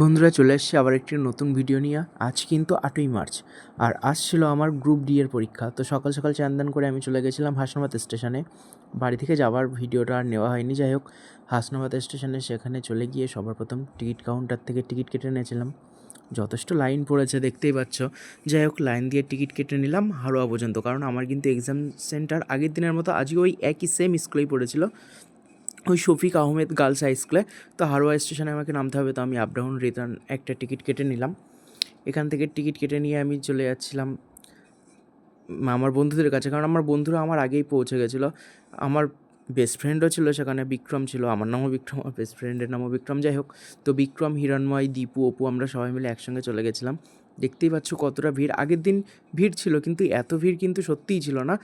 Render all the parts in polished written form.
বন্ধুরা চলে এসছে আবার একটি নতুন ভিডিও নিয়ে। আজ কিন্তু 8ই মার্চ, আর আজ ছিল আমার গ্রুপ ডি এর পরীক্ষা। তো সকাল সকাল চান দান করে আমি চলে গেছিলাম হাসনাবাদ স্টেশনে। বাড়ি থেকে যাওয়ার ভিডিওটা আর নেওয়া হয়নি। যাই হোক, হাসনাবাদ স্টেশনে সেখানে চলে গিয়ে সবার প্রথম টিকিট কাউন্টার থেকে টিকিট কেটে নিয়েছিলাম। যথেষ্ট লাইন পড়েছে, দেখতেই পাচ্ছ। যাই হোক, লাইন দিয়ে টিকিট কেটে নিলাম হারোয়া পর্যন্ত, কারণ আমার কিন্তু এক্সাম সেন্টার আগের দিনের মতো আজকে ওই একই সেম স্কুলেই পড়েছিল, ওই শফিক আহমেদ গার্লস হাই স্কুলে। তো হারোয়া স্টেশনে আমাকে নামতে হবে, তো আমি আপ ডাউন রিটার্ন একটা টিকিট কেটে নিলাম। এখান থেকে টিকিট কেটে নিয়ে আমি চলে যাচ্ছিলাম আমার বন্ধুদের কাছে, কারণ আমার বন্ধুরা আমার আগেই পৌঁছে গেছিলো। আমার বেস্ট ফ্রেন্ডও ছিল সেখানে, বিক্রম ছিল, আমার নামও বিক্রম, আমার বেস্ট ফ্রেন্ডের নামও বিক্রম। যাই হোক, তো বিক্রম, হিরণময়, দীপু, অপু আমরা সবাই মিলে একসঙ্গে চলে গেছিলাম। দেখতেই পাচ্ছ কতটা ভিড়। আগের দিন ভিড় ছিল, কিন্তু এত ভিড় কিন্তু সত্যিই ছিল না।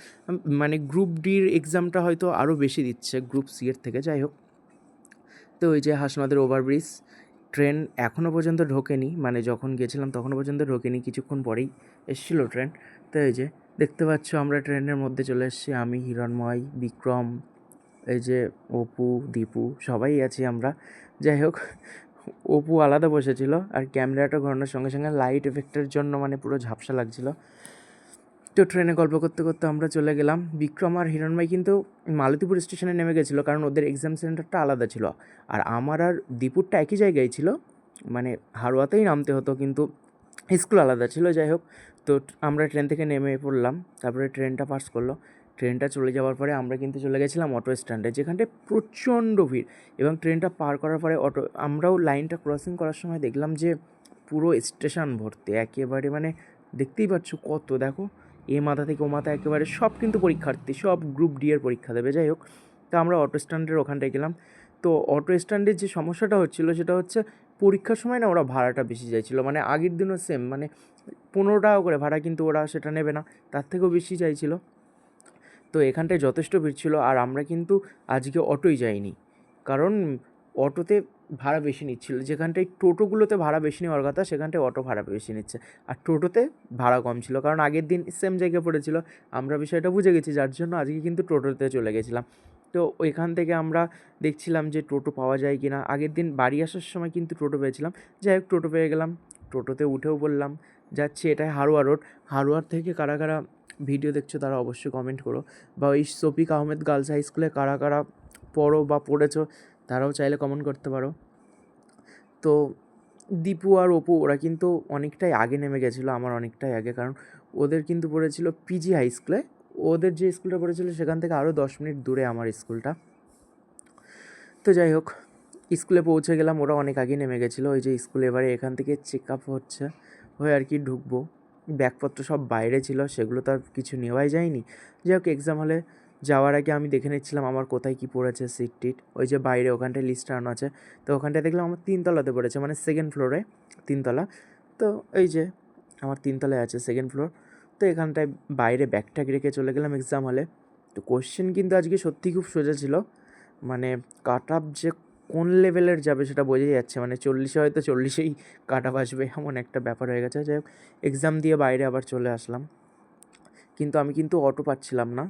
মানে গ্রুপ ডির এক্সামটা হয়তো আরও বেশি দিচ্ছে গ্রুপ সি এর থেকে। যাই হোক, তো ওই যে হাসনাদের ওভারব্রিজ, ট্রেন এখনও পর্যন্ত ঢোকেনি, মানে যখন গেছিলাম তখনও পর্যন্ত ঢোকেনি, কিছুক্ষণ পরেই এসেছিলো ট্রেন। তো এই যে দেখতে পাচ্ছ আমরা ট্রেনের মধ্যে চলে এসেছি, আমি, হিরণময়, বিক্রম, এই যে অপু, দীপু, সবাই আছি আমরা। যাই হোক, অপু আলাদা বসেছিল, আর ক্যামেরাটা ঘোরানোর সঙ্গে সঙ্গে লাইট এফেক্টের জন্য মানে পুরো ঝাপসা লাগছিলো। তো ট্রেনে গল্প করতে করতে আমরা চলে গেলাম। বিক্রম আর হিরণময় কিন্তু মালতীপুর স্টেশনে নেমে গেছিলো, কারণ ওদের এক্সাম সেন্টারটা আলাদা ছিল। আর আমার আর দীপুরটা একই জায়গায় ছিল, মানে হারোয়াতেই নামতে হতো, কিন্তু স্কুল আলাদা ছিল। যাই হোক, তো আমরা ট্রেন থেকে নেমে পড়লাম, তারপরে ট্রেনটা পাস করলো। ট্রেনটা চলে যাওয়ার পরে আমরা কিন্তু চলে গেছিলাম অটো স্ট্যান্ডে, যেখানটায় প্রচণ্ড ভিড়। এবং ট্রেনটা পার করার পরে আমরাও লাইনটা ক্রসিং করার সময় দেখলাম যে পুরো স্টেশন ভর্তি একেবারে, মানে দেখতেই পাচ্ছ কত, দেখো এ মাথা থেকে ও মাথা একেবারে সব কিন্তু পরীক্ষার্থী, সব গ্রুপ ডি এর পরীক্ষা দেবে। যাই হোক, তো আমরা অটো স্ট্যান্ডের ওখানটায় গেলাম। তো অটো স্ট্যান্ডের যে সমস্যাটা হচ্ছিলো সেটা হচ্ছে পরীক্ষার সময় না ওরা ভাড়াটা বেশি চাইছিলো, মানে আগের দিনও সেম, মানে 15 টাকা করে ভাড়া, কিন্তু ওরা সেটা নেবে না, তার থেকেও বেশি চাইছিলো। তো এখানটায় যথেষ্ট ভিড় ছিল, আর আমরা কিন্তু আজকে অটোই যাইনি, কারণ অটোতে ভাড়া বেশি নিচ্ছিল। যেখানটায় টোটোগুলোতে ভাড়া বেশি নেওয়ার কথা, সেখানটায় অটো ভাড়া বেশি নিচ্ছে, আর টোটোতে ভাড়া কম ছিল, কারণ আগের দিন সেম জায়গায় পড়েছিল। আমরা বিষয়টা বুঝে গেছি, যার জন্য আজকে কিন্তু টোটোতে চলে গেছিলাম। তো ওইখান থেকে আমরা দেখছিলাম যে টোটো পাওয়া যায় কি না। আগের দিন বাড়ি আসার সময় কিন্তু টোটো পেয়েছিলাম। যাই হোক, টোটো পেয়ে গেলাম, টোটোতে উঠেও বললাম যাচ্ছি, এটাই হারোয়া রোড। হারোয়ার থেকে কারা কারা ভিডিও দেখছো তারা অবশ্যই কমেন্ট করো, বা ওই শফিক আহমেদ গার্লস হাই স্কুলে কারা কারা পড়ো বা পড়েছো তারাও চাইলে কমেন্ট করতে পারো। তো দীপু আর অপু ওরা কিন্তু অনেকটাই আগে নেমে গেছিলো, আমার অনেকটাই আগে, কারণ ওদের কিন্তু পড়েছিল পিজি হাই স্কুলে। ওদের যে স্কুলটা পড়েছিল সেখান থেকে আরও 10 মিনিট দূরে আমার স্কুলটা। তো যাই হোক, স্কুলে পৌঁছে গেলাম, ওরা অনেক আগে নেমে গেছিলো। ওই যে স্কুলে এবারে এখান থেকে চেক আপ হচ্ছে, হয়ে আর কি ঢুকবো। ব্যাগপত্র সব বাইরে ছিল, সেগুলো তো আর কিছু নেওয়াই যায়নি। যাই হোক, এক্সাম হলে যাওয়ার আগে আমি দেখে নিচ্ছিলাম আমার কোথায় কী পড়েছে সিট টিট। ওই যে বাইরে ওখানটায় লিস্ট আনানো আছে, তো ওখানটায় দেখলাম আমার 3তলাতে পড়েছে, মানে সেকেন্ড ফ্লোরে, 3তলা। তো এই যে আমার 3তলায় আছে সেকেন্ড ফ্লোর। তো এখানটায় বাইরে ব্যাগট্যাগ রেখে চলে গেলাম এক্সাম হলে। তো কোশ্চেন কিন্তু আজকে সত্যিই খুব সোজা ছিল, মানে কাট আপ যে কোন লেভেলের যাবে সেটা বোঝাই যাচ্ছে, মানে 40-এ হয়তো 40-এই কাট আপ আসবে, এমন একটা ব্যাপার হয়ে গেছে। যাই হোক, এক্সাম দিয়ে বাইরে আবার চলে আসলাম, কিন্তু আমি কিন্তু অটো পাচ্ছিলাম না,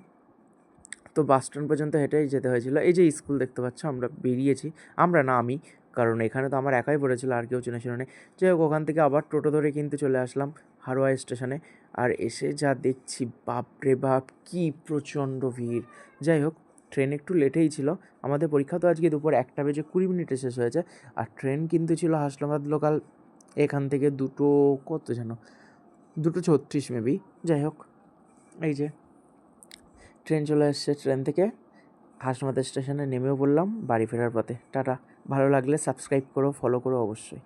তো বাস স্ট্যান্ড পর্যন্ত হেঁটেই যেতে হয়েছিল। এই যে স্কুল দেখতে পাচ্ছ, আমরা বেরিয়েছি, আমরা না আমি, কারণ এখানে তো আমার একাই পড়েছিল, আর কেউ চেনা ছিল না। যাই হোক, ওখান থেকে আবার টোটো ধরে কিন্তু চলে আসলাম হারোয়া স্টেশনে। আর এসে যা দেখছি, বাপরে বাপ, কী প্রচণ্ড ভিড়। যাই হোক, ট্রেন একটু লেটেই ছিল, আমাদের পরীক্ষা তো আজকে দুপুর 1:20 শেষ হয়েছে, আর ট্রেন কিন্তু ছিল হাসনাবাদ লোকাল, এখান থেকে কত যেন 2:36 মেবি। যাই হোক, এই যে ট্রেন চলে এসছে, ট্রেন থেকে হাসনাবাদ স্টেশনে নেমেও পড়লাম বাড়ি ফেরার পথে। টাটা। ভালো লাগলে সাবস্ক্রাইব করো, ফলো করো অবশ্যই।